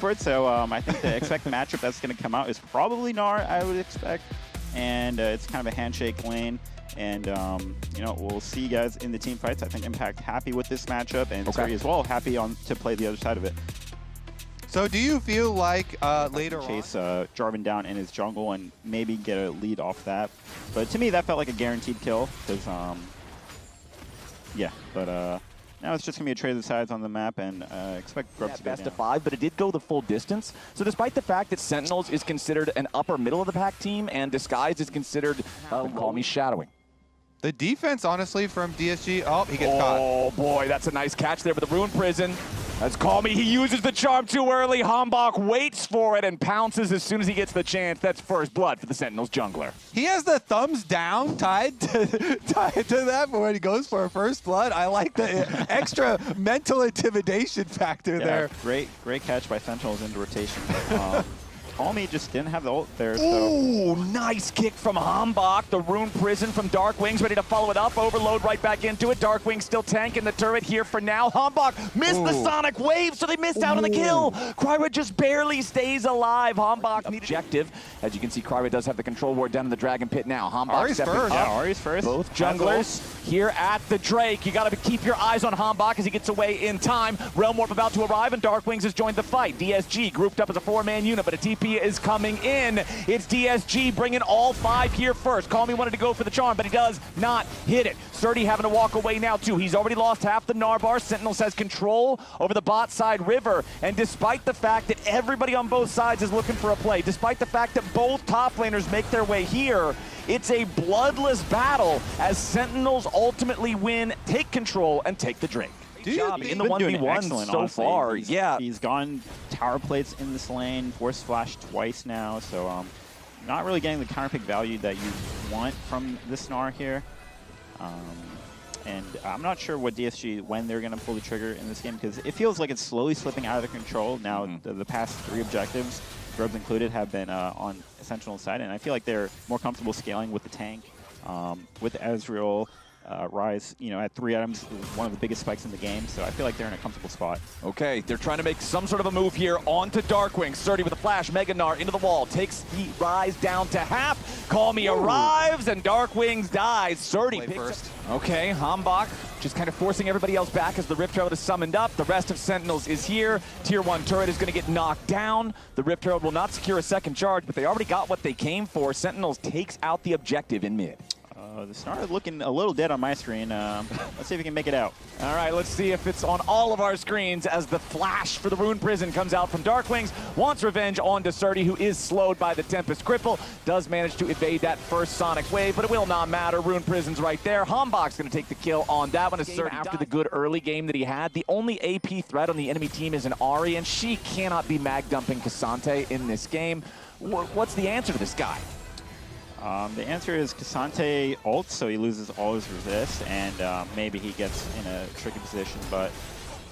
Esports, so I think the expected matchup that's going to come out is probably Gnar, I would expect. And it's kind of a handshake lane. And, you know, we'll see you guys in the team fights. I think Impact happy with this matchup, and Surrey as well happy to play the other side of it. So do you feel like later on... Chase Jarvan down in his jungle and maybe get a lead off that. But to me, that felt like a guaranteed kill, because, yeah, but now it's just going to be a trade of the sides on the map, and expect Grubs to go best down. of 5, but it did go the full distance. So despite the fact that Sentinels is considered an upper middle of the pack team and Disguise is considered, call me shadowing. The defense, honestly, from DSG, oh, he gets caught. Oh boy, that's a nice catch there with the Rune Prison. That's Call Me, he uses the charm too early. Hambach waits for it and pounces as soon as he gets the chance. That's first blood for the Sentinels jungler. He has the thumbs down tied to that for when he goes for a first blood. I like the extra mental intimidation factor there. Great catch by Sentinels into rotation. Call Me just didn't have the ult there. Ooh, nice kick from Hambach. The Rune Prison from Darkwings, ready to follow it up. Overload right back into it. Darkwings still tanking the turret here for now. Hambach missed the Sonic Wave, so they missed out on the kill. Kryra just barely stays alive. Hambach objective. As you can see, Kryra does have the control ward down in the Dragon Pit now. Hambach stepping up. Yeah, Ari's first. Both junglers here at the Drake. You got to keep your eyes on Hambach as he gets away in time. Realm Warp about to arrive, and Darkwings has joined the fight. DSG grouped up as a 4-man unit, but a TP is coming in. It's DSG bringing all 5 here first. Call Me wanted to go for the charm, but he does not hit it. Sturdy having to walk away now too. He's already lost half the Narbar. Sentinels has control over the bot side river, and despite the fact that everybody on both sides is looking for a play, despite the fact that both top laners make their way here, it's a bloodless battle as Sentinels ultimately win, take control, and take the Drake. In the 1v1 so far, yeah. He's gone tower plates in this lane, force flash twice now, so not really getting the counter pick value that you want from this Gnar here. And I'm not sure what DSG, when they're going to pull the trigger in this game, because it feels like it's slowly slipping out of their control. Now, the past 3 objectives, Grubs included, have been on Sentinel's side, and I feel like they're more comfortable scaling with the tank, with Ezreal. Rise, you know, at 3 items, one of the biggest spikes in the game, so I feel like they're in a comfortable spot. Okay, they're trying to make some sort of a move here onto Darkwing. Sturdy with a flash, Mega Gnar into the wall, takes the Rise down to half. Call Me arrives, and Darkwings dies. Sturdy picks first. Okay, Hambach just kind of forcing everybody else back as the Rift Herald is summoned up. The rest of Sentinels is here. Tier 1 turret is going to get knocked down. The Rift Herald will not secure a second charge, but they already got what they came for. Sentinels takes out the objective in mid. The Gnar looking a little dead on my screen. Let's see if we can make it out. All right, let's see if it's on all of our screens as the flash for the Rune Prison comes out from Darkwings. Wants revenge on Deserty, who is slowed by the Tempest Cripple. Does manage to evade that first Sonic Wave, but it will not matter. Rune Prison's right there. Hambach's going to take the kill on that one. After the good early game that he had, the only AP threat on the enemy team is an Ahri, and she cannot be mag dumping Cassante in this game. What's the answer to this guy? The answer is Cassante ults, so he loses all his resist, and maybe he gets in a tricky position, but...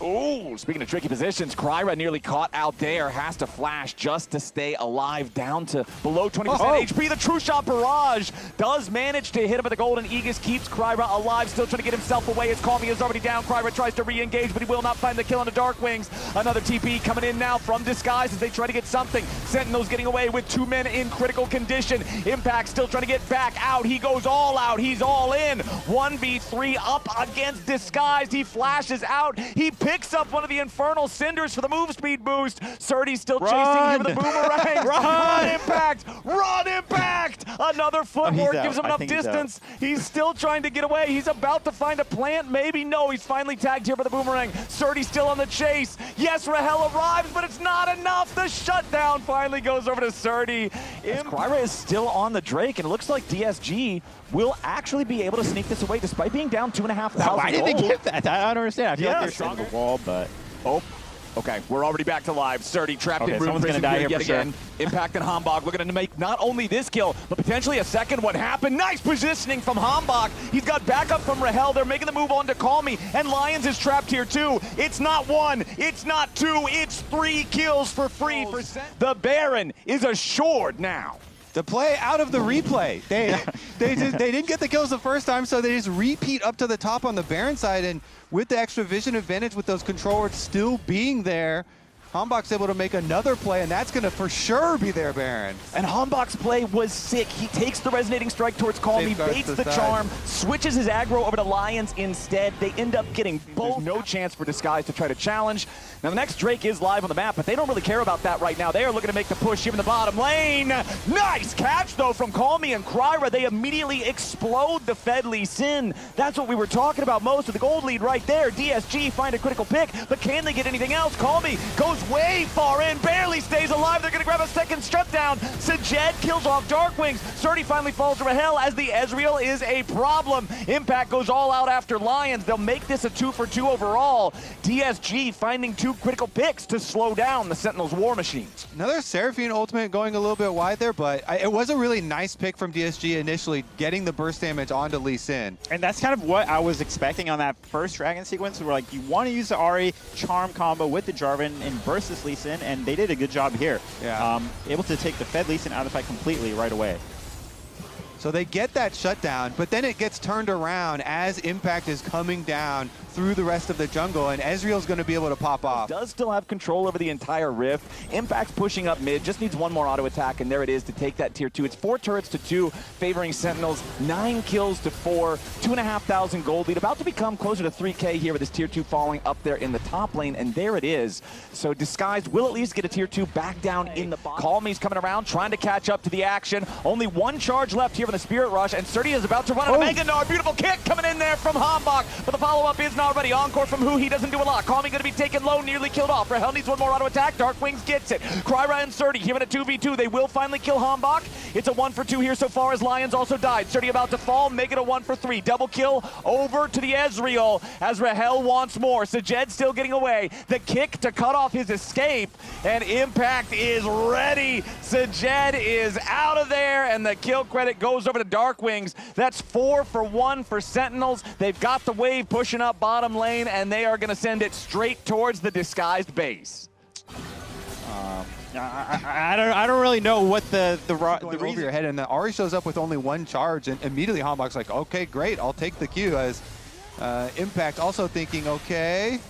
Oh, speaking of tricky positions, Kryra nearly caught out there, has to flash just to stay alive, down to below 20% HP. The True Shot Barrage does manage to hit him with the Golden Aegis, keeps Kryra alive, still trying to get himself away. His Call Me is already down. Kryra tries to re-engage, but he will not find the kill on the Darkwings. Another TP coming in now from Disguise as they try to get something. Sentinels getting away with 2 men in critical condition. Impact still trying to get back out. He goes all out. He's all in. 1v3 up against Disguise. He flashes out. He picks up one of the Infernal Cinders for the move speed boost. Surdy's still chasing him with the boomerang. Run, Impact! Run, Impact! Another footwork gives him enough distance. He's still trying to get away. He's about to find a plant. Maybe. No, he's finally tagged here by the boomerang. Surdy's still on the chase. Yes, Rahel arrives, but it's not enough. The shutdown finally goes over to Surdy. Kryra is still on the Drake, and it looks like DSG will actually be able to sneak this away despite being down 2,500 Why did they get that? I don't understand. I feel like they're strong the wall, but... Oh, okay, we're already back to live. Sturdy trapped in Rune Prison die here yet again. Impact and Hambach looking to make not only this kill, but potentially a second one happen. Nice positioning from Hambach. He's got backup from Rahel. They're making the move on to Call Me, and Lions is trapped here too. It's not 1, it's not 2, it's 3 kills for free. The Baron is assured now. The play out of the replay. They didn't get the kills the first time, so they just repeat up to the top on the Baron side, and with the extra vision advantage with those controllers still being there, Hambach's able to make another play, and that's going to for sure be their Baron. And Hambach's play was sick. He takes the resonating strike towards Calm, he baits the charm, switches his aggro over to Lions instead. They end up getting both. There's no chance for Disguise to try to challenge. Now the next Drake is live on the map, but they don't really care about that right now. They are looking to make the push here in the bottom lane. Nice catch though from Calmy and Kryra. They immediately explode the Fed SEN. That's what we were talking about most of the gold lead right there. DSG find a critical pick, but can they get anything else? Calmy goes way far in, barely stays alive. They're going to grab a second shutdown. Sajed kills off Darkwings. Surdy finally falls to Rahel as the Ezreal is a problem. Impact goes all out after Lions. They'll make this a 2-for-2 overall. DSG finding 2 critical picks to slow down the Sentinels War Machines. Another Seraphine ultimate going a little bit wide there, but it was a really nice pick from DSG initially, getting the burst damage onto Lee Sin. And that's kind of what I was expecting on that first Dragon sequence, where like you want to use the Ahri charm combo with the Jarvan and burst this Lee Sin, and they did a good job here. Yeah. Able to take the Fed Lee Sin out of the fight completely right away. So they get that shutdown, but then it gets turned around as Impact is coming down through the rest of the jungle, and Ezreal's going to be able to pop off. Does still have control over the entire Rift. Impact's pushing up mid, just needs one more auto attack, and there it is to take that tier 2. It's 4 turrets to 2, favoring Sentinels, 9 kills to 4, 2,500 gold lead, about to become closer to 3K here with this tier 2 falling up there in the top lane, and there it is. So Disguised will at least get a tier 2 back down in the bottom. Calmy's coming around, trying to catch up to the action. Only 1 charge left here for the Spirit Rush, and Surdy is about to run out of Mega Gnar. Beautiful kick coming in there from Hambach, but the follow-up is not ready. Encore from who? He doesn't do a lot. Calmy going to be taken low, nearly killed off. Rahel needs one more auto attack. Darkwings gets it. Kryra and Surdy giving a 2v2. They will finally kill Hambach. It's a 1-for-2 here so far as Lions also died. Surdy about to fall, make it a 1-for-3. Double kill over to the Ezreal as Rahel wants more. Sajed still getting away. The kick to cut off his escape, and Impact is ready. Sajed is out of there, and the kill credit goes over to Darkwings. That's 4 for 1 for Sentinels. They've got the wave pushing up bottom lane, and they are going to send it straight towards the Disguised base. I don't really know what the reason over your head, and then Ahri shows up with only 1 charge, and immediately Hambach's like, okay, great, I'll take the Q, as Impact also thinking, okay.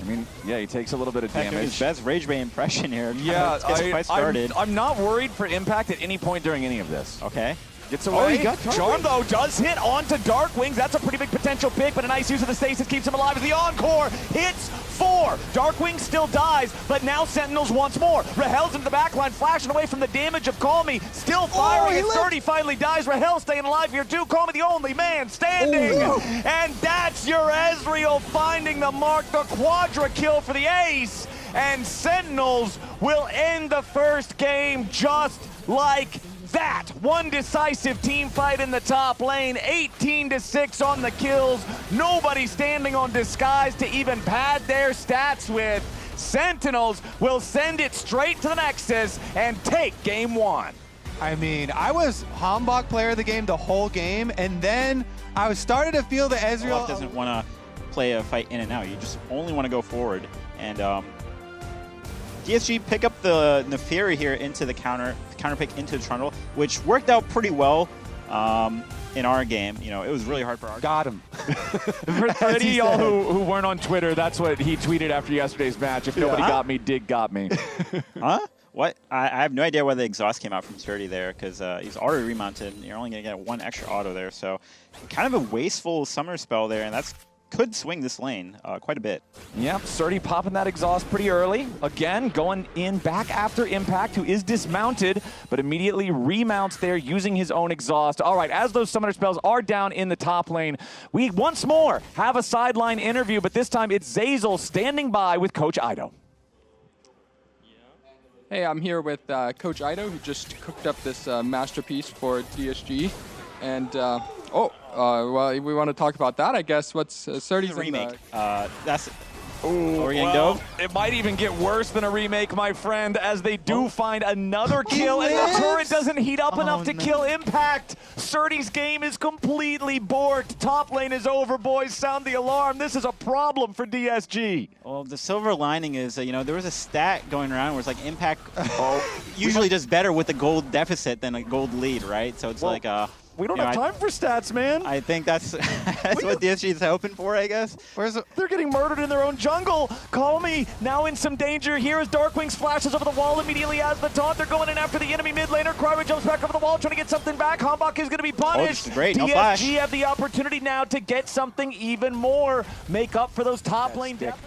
I mean, yeah, he takes a little bit of damage. His best Rage Bay impression here. Yeah, started. I'm not worried for Impact at any point during any of this. Okay. Gets away. Oh, he got Charm, though, does hit onto Darkwings. That's a pretty big potential pick, but a nice use of the stasis keeps him alive as the Encore hits 4. Darkwings still dies, but now Sentinels wants more. Rahel's into the backline, flashing away from the damage of Calmy. Still firing as 30 finally dies. Rahel staying alive here, too. Calmy the only man standing. And that's your Ezreal finding the mark, the quadra kill for the ace. And Sentinels will end the first game just like that. 1 decisive team fight in the top lane, 18-6 on the kills. Nobody standing on Disguise to even pad their stats with. Sentinels will send it straight to the Nexus and take game 1. I mean, I was Hambach player of the game the whole game, and then I was starting to feel the Ezreal doesn't want to play a fight in and out. You just only want to go forward. And DSG pick up the Neferi here into the counter pick into the Trundle, which worked out pretty well in our game. You know, it was really hard for our Got him. For any of y'all who weren't on Twitter, that's what he tweeted after yesterday's match. If nobody got me, Dig got me. Huh? What? I have no idea why the exhaust came out from Surdy there, because he's already remounted. You're only going to get 1 extra auto there, so kind of a wasteful summer spell there, and that's could swing this lane quite a bit. Yep, Surdy popping that exhaust pretty early. Again, going in back after Impact, who is dismounted, but immediately remounts there using his own exhaust. All right, as those summoner spells are down in the top lane, we once more have a sideline interview, but this time it's Zazel standing by with Coach Ido. Hey, I'm here with Coach Ido, who just cooked up this masterpiece for DSG. And, well, we want to talk about that, I guess. What's Surdy's remake? That's Well, it might even get worse than a remake, my friend, as they do find another kill, and the turret doesn't heat up enough to kill Impact. Surdy's game is completely borked. Top lane is over, boys. Sound the alarm. This is a problem for DSG. Well, the silver lining is, you know, there was a stat going around where it's like Impact usually does better with a gold deficit than a gold lead, right? So it's like We don't have time for stats, man. I think that's what DSG is hoping for, I guess. They're getting murdered in their own jungle. Call me now in some danger. Here as Darkwings flashes over the wall immediately as the taunt. They're going in after the enemy mid laner. Kryra jumps back over the wall trying to get something back. Hambach is going to be punished. Oh, great. No DSG flash. have the opportunity now to get something even more. Make up for those top lane depth.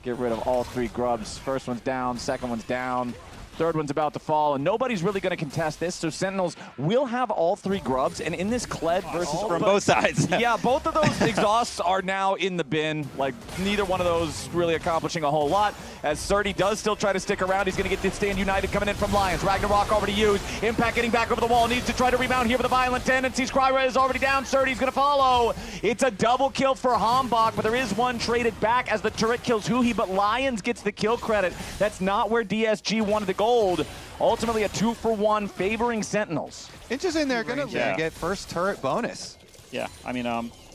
Get rid of all 3 grubs. First one's down, second one's down. Third one's about to fall, and nobody's really going to contest this, so Sentinels will have all 3 grubs, and in this Kled versus... From both sides. Yeah, both of those exhausts are now in the bin. Like, neither one of those really accomplishing a whole lot, as Surdy does still try to stick around. He's going to get this Stand United coming in from Lions. Ragnarok already used. Impact getting back over the wall. Needs to try to rebound here with the violent tendencies. Kryra is already down. Surdy's going to follow. It's a double kill for Hambach, but there is one traded back as the turret kills Huhi, but Lions gets the kill credit. That's not where DSG wanted to gold. Ultimately a 2-for-1 favoring Sentinels. Interesting, they're going to get first turret bonus. Yeah, I mean,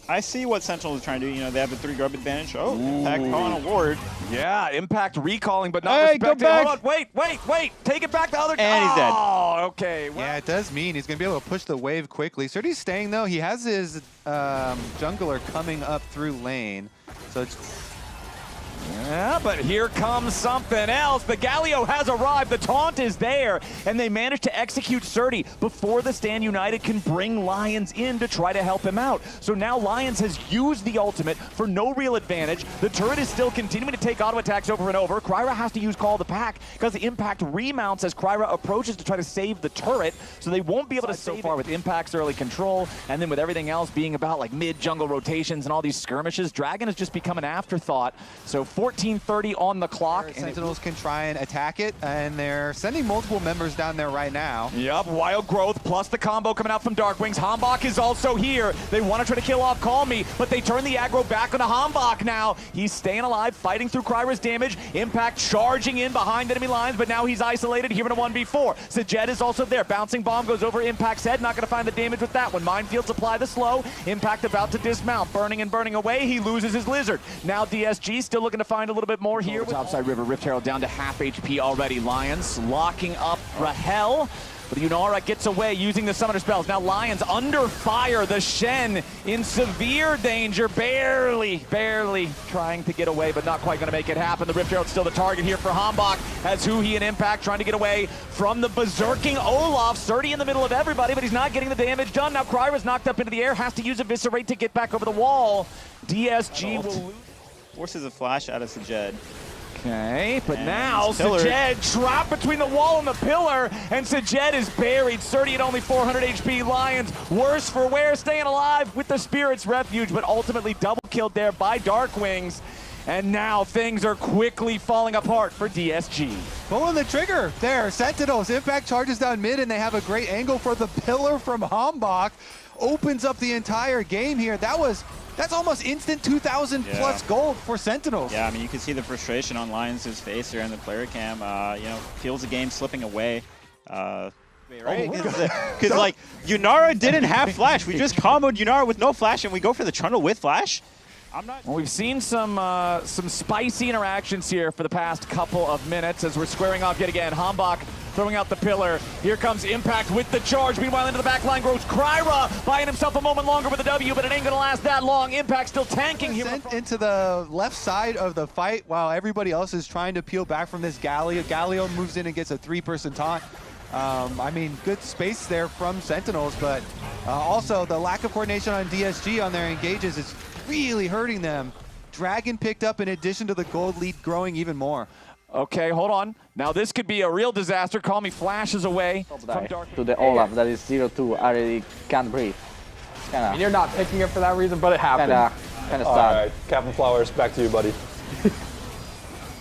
I see what Sentinels are trying to do. You know, they have a 3 grub advantage. Oh, Impact calling a ward. Yeah, Impact recalling, but not respecting. Hold on, wait. Take it back the other time. And he's dead. Oh, okay. Well, yeah, it does mean he's going to be able to push the wave quickly. Surdy's staying, though. He has his jungler coming up through lane. So it's... Yeah, but here comes something else. The Galio has arrived. The taunt is there, and they managed to execute Surdy before the Stand United can bring Lions in to try to help him out. So now Lions has used the ultimate for no real advantage. The turret is still continuing to take auto attacks over and over. Kryra has to use Call the Pack because the Impact remounts as Kryra approaches to try to save the turret, so they won't be able to save so far with Impact's early control, and then with everything else being about like mid-jungle rotations and all these skirmishes, Dragon has just become an afterthought. So 14:30 on the clock. Sentinels can try and attack it, and they're sending multiple members down there right now. Yep, Wild Growth plus the combo coming out from Darkwings. Hambach is also here. They want to try to kill off Call Me, but they turn the aggro back onto Hambach now. He's staying alive, fighting through Kryra's damage. Impact charging in behind enemy lines, but now he's isolated here in a 1v4. Sajed is also there. Bouncing bomb goes over Impact's head. Not going to find the damage with that one. Minefields apply the slow. Impact about to dismount. Burning and burning away. He loses his Lizard. Now DSG still looking to find a little bit more here. Topside River, Rift Herald down to half HP already. Lions locking up Rahel. But Yunara gets away using the summoner spells. Now Lions under fire. The Shen in severe danger. Barely trying to get away, but not quite going to make it happen. The Rift Herald's still the target here for Hambach as Huhi and Impact trying to get away from the berserking Olaf. Surdy in the middle of everybody, but he's not getting the damage done. Now Kryra's knocked up into the air. Has to use Eviscerate to get back over the wall. DSG will lose. Forces a flash out of Sajed. Okay, but and now Sajed trapped between the wall and the pillar, and Sajed is buried. Surdy at only 400 HP. Lions, worse for wear, staying alive with the Spirit's Refuge, but ultimately double killed there by Darkwings. And now things are quickly falling apart for DSG. Pulling the trigger there. Sentinels, Impact charges down mid, and they have a great angle for the pillar from Hambach. Opens up the entire game here. That's almost instant 2,000 plus gold for Sentinels. Yeah, I mean, you can see the frustration on Lions' face here in the player cam. You know, feels the game slipping away. Right? Because, like, Yunara didn't have flash. We just comboed Yunara with no flash, and we go for the Trundle with flash. Well, we've seen some spicy interactions here for the past couple of minutes as we're squaring off yet again. Hambach throwing out the pillar. Here comes Impact with the charge. Meanwhile, into the back line goes Kryra, buying himself a moment longer with the W, but it ain't going to last that long. Impact still tanking here. Sent into the left side of the fight while everybody else is trying to peel back from this Galio. Galio moves in and gets a 3-person taunt. I mean, good space there from Sentinels, but also the lack of coordination on DSG on their engages is really hurting them. Dragon picked up in addition to the gold lead growing even more. Okay, hold on. Now this could be a real disaster. Call Me flashes away from Dark. To the Olaf that is 0-2, I really can't breathe. I mean, you're not picking it for that reason, but it happened. Kinda sad. All right, Captain Flowers, back to you, buddy.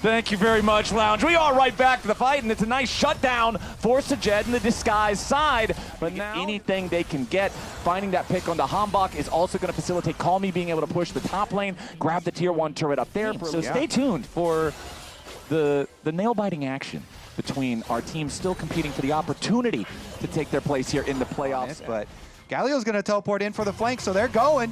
Thank you very much, Lounge. We are right back to the fight, and it's a nice shutdown for Sajed in the disguise side. But now anything they can get, finding that pick onto Hambach is also going to facilitate Call Me being able to push the top lane, grab the tier 1 turret up there. So stay tuned for the nail-biting action between our teams still competing for the opportunity to take their place here in the playoffs. But Galio's going to teleport in for the flank, so they're going.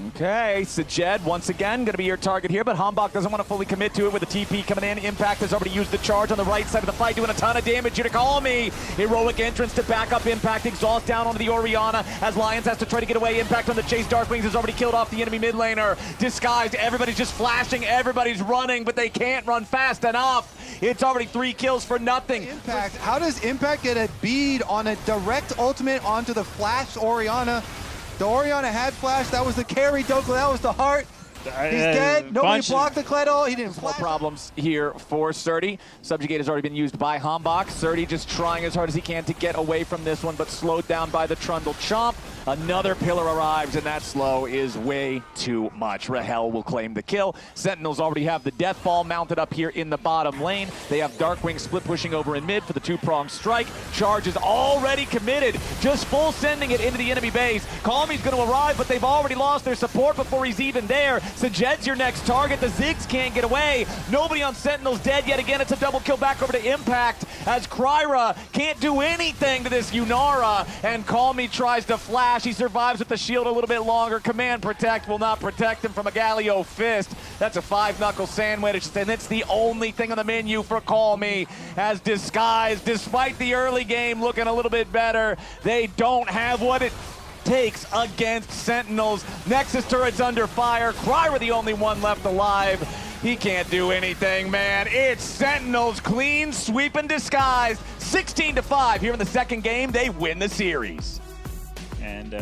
Okay, Sajed once again going to be your target here, but Hambach doesn't want to fully commit to it with the TP coming in. Impact has already used the charge on the right side of the fight, doing a ton of damage here to call me. Heroic entrance to back up Impact, exhaust down onto the Orianna as Lions has to try to get away. Impact on the chase. Darkwings has already killed off the enemy mid laner. Disguised, everybody's just flashing, everybody's running, but they can't run fast enough. It's already 3 kills for nothing. Impact, how does Impact get a bead on a direct ultimate onto the flash Orianna? The Orianna had flash, that was the carry, Doku, that was the heart. He's dead, nobody blocked the Kleddle, he didn't More flash. problems here for Surdy. Subjugate has already been used by Hambach. Surdy just trying as hard as he can to get away from this one, but slowed down by the Trundle Chomp. Another pillar arrives, and that slow is way too much. Rahel will claim the kill. Sentinels already have the Death Ball mounted up here in the bottom lane. They have Darkwing split pushing over in mid for the 2-pronged strike. Charge is already committed, just full sending it into the enemy base. Calmy's going to arrive, but they've already lost their support before he's even there. Sajed's your next target. The Ziggs can't get away. Nobody on Sentinels dead yet again. It's a double kill back over to Impact as Kryra can't do anything to this Yunara, and Calmy tries to flash. He survives with the shield a little bit longer. Command Protect will not protect him from a Galio Fist. That's a 5-knuckle sandwich, and it's the only thing on the menu for Calmy. As Disguise, despite the early game looking a little bit better, they don't have what it takes against Sentinels. Nexus turret's under fire. Kryra the only one left alive. He can't do anything, man. It's Sentinels clean sweep and Disguise. 16-5 here in the second game. They win the series. And